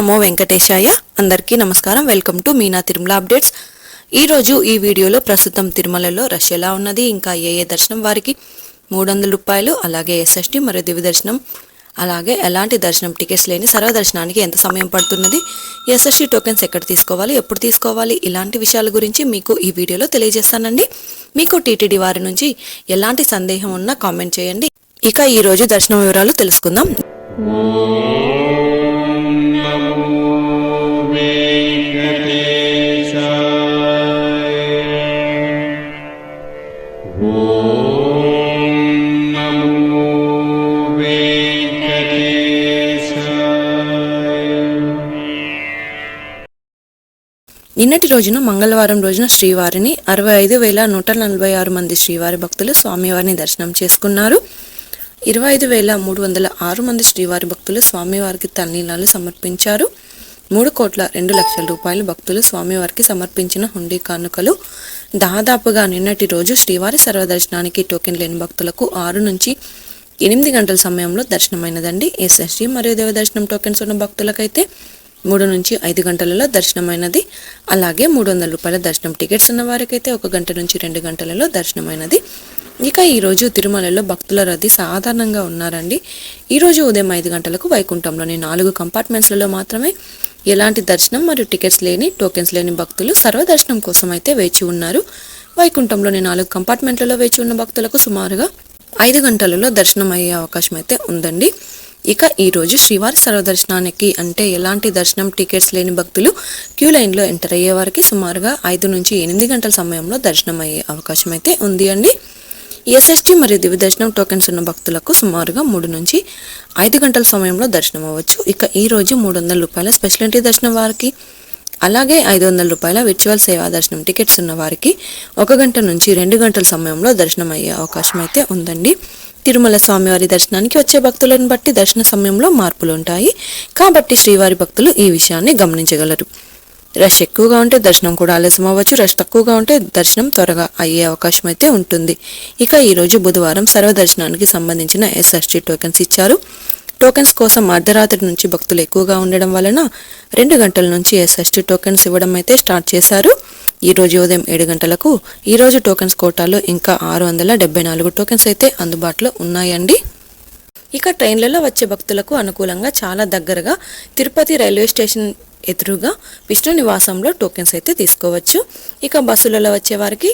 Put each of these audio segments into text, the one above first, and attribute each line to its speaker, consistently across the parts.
Speaker 1: నమో వెంకటేశాయ. అందరికీ నమస్కారం. Welcome to Meena Tirumala updates. ఈరోజు ఈ వీడియోలో ప్రస్తుతం తిరుమలలో రష్ ఎలా ఉన్నది, ఇంకా ఏ దర్శనం వారికి 300 రూపాయలు, అలాగే ఎస్ఎస్టీ మరియు దివ్య దర్శనం, అలాగే ఎలాంటి దర్శనం టికెట్స్ లేని సర్వదర్శనానికి ఎంత సమయం పడుతున్నది, ఎస్ఎస్టీ టోకెన్స్ ఎక్కడ తీసుకోవాలి, ఎప్పుడు తీసుకోవాలి, ఇలాంటి విషయాల గురించి మీకు ఈ వీడియోలో తెలియజేస్తానండి. మీకు టీటీడీ వారి నుంచి ఎలాంటి సందేహం ఉన్నా కామెంట్ చేయండి. ఇక ఈరోజు దర్శనం వివరాలు తెలుసుకుందాం. నిన్నటి రోజున మంగళవారం రోజున శ్రీవారిని 65,146 మంది శ్రీవారి భక్తులు స్వామివారిని దర్శనం చేసుకున్నారు. 25,306 మంది శ్రీవారి భక్తులు స్వామివారికి తన్నీలాలు సమర్పించారు. 3,02,00,000 రూపాయలు భక్తులు స్వామివారికి సమర్పించిన హుండీ కానుకలు. దాదాపుగా నిన్నటి రోజు శ్రీవారి సర్వదర్శనానికి టోకెన్ లేని భక్తులకు 6 నుంచి 8 గంటల సమయంలో దర్శనమైనదండి. ఎస్ఎస్టీ మరియు దేవ దర్శనం టోకెన్స్ ఉన్న భక్తులకైతే 3 నుంచి 5 గంటలలో దర్శనమైనది. అలాగే 300 రూపాయల దర్శనం టికెట్స్ ఉన్న వారికైతే 1 గంట నుంచి 2 గంటలలో దర్శనమైనది. ఇక ఈరోజు తిరుమలలో భక్తుల రద్దీ సాధారణంగా ఉన్నారండి. ఈరోజు ఉదయం 5 గంటలకు వైకుంఠంలోని 4 కంపార్ట్మెంట్స్లలో మాత్రమే ఎలాంటి దర్శనం మరియు టికెట్స్ లేని టోకెన్స్ లేని భక్తులు సర్వదర్శనం కోసం అయితే వేచి ఉన్నారు. వైకుంఠంలోని 4 కంపార్ట్మెంట్లలో వేచి ఉన్న భక్తులకు సుమారుగా 5 గంటలలో దర్శనం అయ్యే అవకాశం అయితే ఉందండి. ఇక ఈరోజు శ్రీవారి సర్వదర్శనానికి అంటే ఎలాంటి దర్శనం టికెట్స్ లేని భక్తులు క్యూ లైన్లో ఎంటర్ అయ్యే వారికి సుమారుగా 5 నుంచి 8 గంటల సమయంలో దర్శనం అయ్యే అవకాశం అయితే ఉంది అండి. ఎస్ఎస్టీ మరియు దివ్య దర్శనం టోకెన్స్ ఉన్న భక్తులకు సుమారుగా 3 నుంచి 5 గంటల సమయంలో దర్శనం అవ్వచ్చు. ఇక ఈరోజు 300 రూపాయల స్పెషల్ ఎంట్రీ దర్శనం వారికి, అలాగే 500 రూపాయల విర్చువల్ సేవా దర్శనం టికెట్స్ ఉన్న వారికి 1 గంట నుంచి 2 గంటల సమయంలో దర్శనం అయ్యే అవకాశం అయితే ఉందండి. తిరుమల స్వామివారి దర్శనానికి వచ్చే భక్తులను బట్టి దర్శన సమయంలో మార్పులు ఉంటాయి కాబట్టి శ్రీవారి భక్తులు ఈ విషయాన్ని గమనించగలరు. రష్ ఎక్కువగా ఉంటే దర్శనం కూడా ఆలస్యం అవ్వచ్చు, రష్ తక్కువగా ఉంటే దర్శనం త్వరగా అయ్యే అవకాశం అయితే ఉంటుంది. ఇక ఈరోజు బుధవారం సర్వదర్శనానికి సంబంధించిన ఎస్ఎస్టీ టోకెన్స్ ఇచ్చారు. టోకెన్స్ కోసం అర్ధరాత్రి నుంచి భక్తులు ఎక్కువగా ఉండడం వలన 2 గంటల నుంచి ఎస్ఎస్టీ టోకెన్స్ ఇవ్వడం అయితే స్టార్ట్ చేశారు. ఈ రోజు ఉదయం 7 గంటలకు ఈరోజు టోకెన్స్ కోటాలో ఇంకా 674 టోకెన్స్ అయితే అందుబాటులో ఉన్నాయండి. ఇక ట్రైన్లలో వచ్చే భక్తులకు అనుకూలంగా చాలా దగ్గరగా తిరుపతి రైల్వే స్టేషన్ ఎదురుగా విష్ణు నివాసంలో టోకెన్స్ అయితే తీసుకోవచ్చు. ఇక బస్సులలో వచ్చే వారికి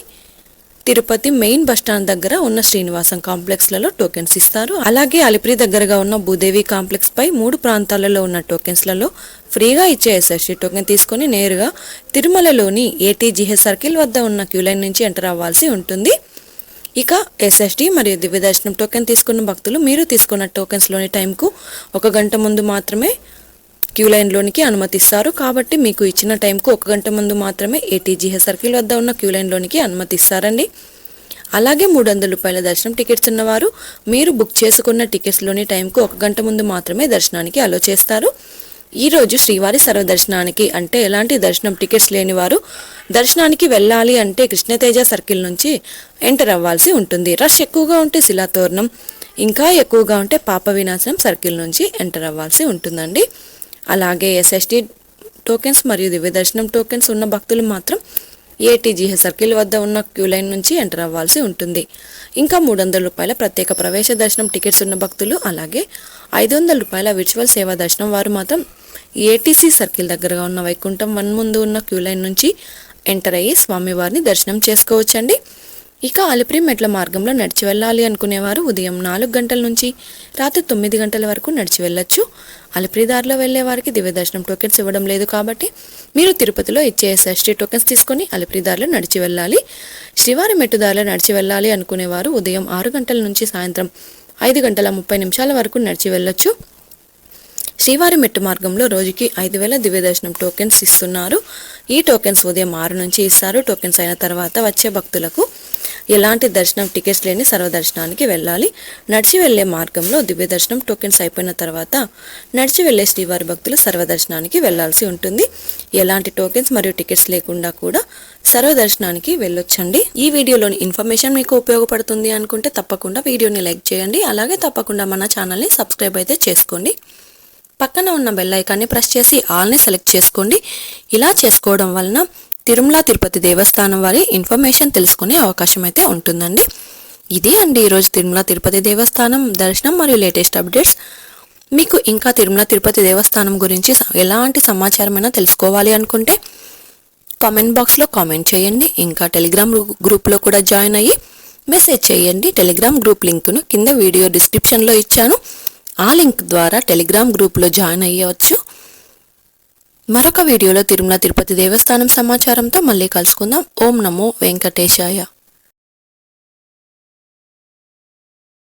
Speaker 1: తిరుపతి మెయిన్ బస్టాండ్ దగ్గర ఉన్న శ్రీనివాసం కాంప్లెక్స్లలో టోకెన్స్ ఇస్తారు. అలాగే అలిపిరి దగ్గరగా ఉన్న భూదేవి కాంప్లెక్స్ పై 3 ప్రాంతాలలో ఉన్న టోకెన్స్లలో ఫ్రీగా ఇచ్చే ఎస్ఎస్టీ టోకెన్ తీసుకొని నేరుగా తిరుమలలోని ఏటీజీహెచ్ సర్కిల్ వద్ద ఉన్న క్యూ లైన్ నుంచి ఎంటర్ అవ్వాల్సి ఉంటుంది. ఇక ఎస్ఎస్టీ మరియు దివ్య దర్శనం టోకెన్ తీసుకున్న భక్తులు మీరు తీసుకున్న టోకెన్స్లోని టైంకు 1 గంట ముందు మాత్రమే క్యూ లైన్లోనికి అనుమతిస్తారు. కాబట్టి మీకు ఇచ్చిన టైంకు 1 గంట ముందు మాత్రమే ఏటీజీహెచ్ సర్కిల్ వద్ద ఉన్న క్యూ లైన్లోనికి అనుమతిస్తారండి. అలాగే 300 రూపాయల దర్శనం టికెట్స్ ఉన్నవారు మీరు బుక్ చేసుకున్న టికెట్స్లోని టైంకు 1 గంట ముందు మాత్రమే దర్శనానికి అలో చేస్తారు. ఈరోజు శ్రీవారి సర్వదర్శనానికి అంటే ఎలాంటి దర్శనం టికెట్స్ లేని వారు దర్శనానికి వెళ్ళాలి అంటే కృష్ణతేజ సర్కిల్ నుంచి ఎంటర్ అవ్వాల్సి ఉంటుంది. రష్ ఎక్కువగా ఉంటే శిలాతోరణం, ఇంకా ఎక్కువగా ఉంటే పాప వినాశనం సర్కిల్ నుంచి ఎంటర్ అవ్వాల్సి ఉంటుందండి. అలాగే ఎస్ఎస్టీ టోకెన్స్ మరియు దివ్య దర్శనం టోకెన్స్ ఉన్న భక్తులు మాత్రం ఏటీజీహెచ్ సర్కిల్ వద్ద ఉన్న క్యూ లైన్ నుంచి ఎంటర్ అవ్వాల్సి ఉంటుంది. ఇంకా 300 రూపాయల ప్రత్యేక ప్రవేశ దర్శనం టికెట్స్ ఉన్న భక్తులు, అలాగే 500 రూపాయల విర్చువల్ సేవా దర్శనం వారు మాత్రం ఏటీసీ సర్కిల్ దగ్గరగా ఉన్న వైకుంఠం 1 ముందు ఉన్న క్యూ లైన్ నుంచి ఎంటర్ అయ్యి స్వామివారిని దర్శనం చేసుకోవచ్చండి. ఇక అలిపిరి మెట్ల మార్గంలో నడిచి వెళ్ళాలి అనుకునేవారు ఉదయం 4 గంటల నుంచి రాత్రి 9 గంటల వరకు నడిచి వెళ్ళొచ్చు. అలిపిరి దారిలో వెళ్లే వారికి దివ్య దర్శనం టోకెన్స్ ఇవ్వడం లేదు కాబట్టి మీరు తిరుపతిలో ఇచ్చే ఎస్ఎస్టీ టోకెన్స్ తీసుకొని అలిపిరి దారిలో నడిచి వెళ్ళాలి. శ్రీవారి మెట్టు దారిలో నడిచి వెళ్ళాలి అనుకునేవారు ఉదయం 6 గంటల నుంచి సాయంత్రం 5 గంటల 30 నిమిషాల వరకు నడిచి వెళ్ళొచ్చు. శ్రీవారి మెట్టు మార్గంలో రోజుకి 5,000 దివ్య దర్శనం టోకెన్స్ ఇస్తున్నారు. ఈ టోకెన్స్ ఉదయం 6 నుంచి ఇస్తారు. టోకెన్స్ అయిన తర్వాత వచ్చే భక్తులకు ఎలాంటి దర్శనం టికెట్స్ లేని సర్వదర్శనానికి వెళ్ళాలి. నడిచి వెళ్లే మార్గంలో దివ్య దర్శనం టోకెన్స్ అయిపోయిన తర్వాత నడిచి వెళ్లే శ్రీవారి భక్తులు సర్వదర్శనానికి వెళ్లాల్సి ఉంటుంది. ఎలాంటి టోకెన్స్ మరియు టికెట్స్ లేకుండా కూడా సర్వదర్శనానికి వెళ్ళొచ్చండి. ఈ వీడియోలోని ఇన్ఫర్మేషన్ మీకు ఉపయోగపడుతుంది అనుకుంటే తప్పకుండా వీడియోని లైక్ చేయండి. అలాగే తప్పకుండా మన ఛానల్ని సబ్స్క్రైబ్ అయితే చేసుకోండి. పక్కన ఉన్న బెల్ ఐకాన్ని ప్రెస్ చేసి ఆల్ని సెలెక్ట్ చేసుకోండి. ఇలా చేసుకోవడం వలన తిరుమల తిరుపతి దేవస్థానం వారి ఇన్ఫర్మేషన్ తెలుసుకునే అవకాశం అయితే ఉంటుందండి. ఇది అండి ఈరోజు తిరుమల తిరుపతి దేవస్థానం దర్శనం మరియు లేటెస్ట్ అప్డేట్స్. మీకు ఇంకా తిరుమల తిరుపతి దేవస్థానం గురించి ఎలాంటి సమాచారమైనా తెలుసుకోవాలి అనుకుంటే కామెంట్ బాక్స్లో కామెంట్ చేయండి. ఇంకా టెలిగ్రామ్ గ్రూప్లో కూడా జాయిన్ అయ్యి మెసేజ్ చేయండి. టెలిగ్రామ్ గ్రూప్ లింక్ను కింద వీడియో డిస్క్రిప్షన్లో ఇచ్చాను. ఆ లింక్ ద్వారా టెలిగ్రామ్ గ్రూప్లో జాయిన్ అయ్యవచ్చు. మరొక వీడియోలో తిరుమల తిరుపతి దేవస్థానం సమాచారంతో మళ్ళీ కలుసుకుందాం. ఓం నమో వెంకటేశాయ.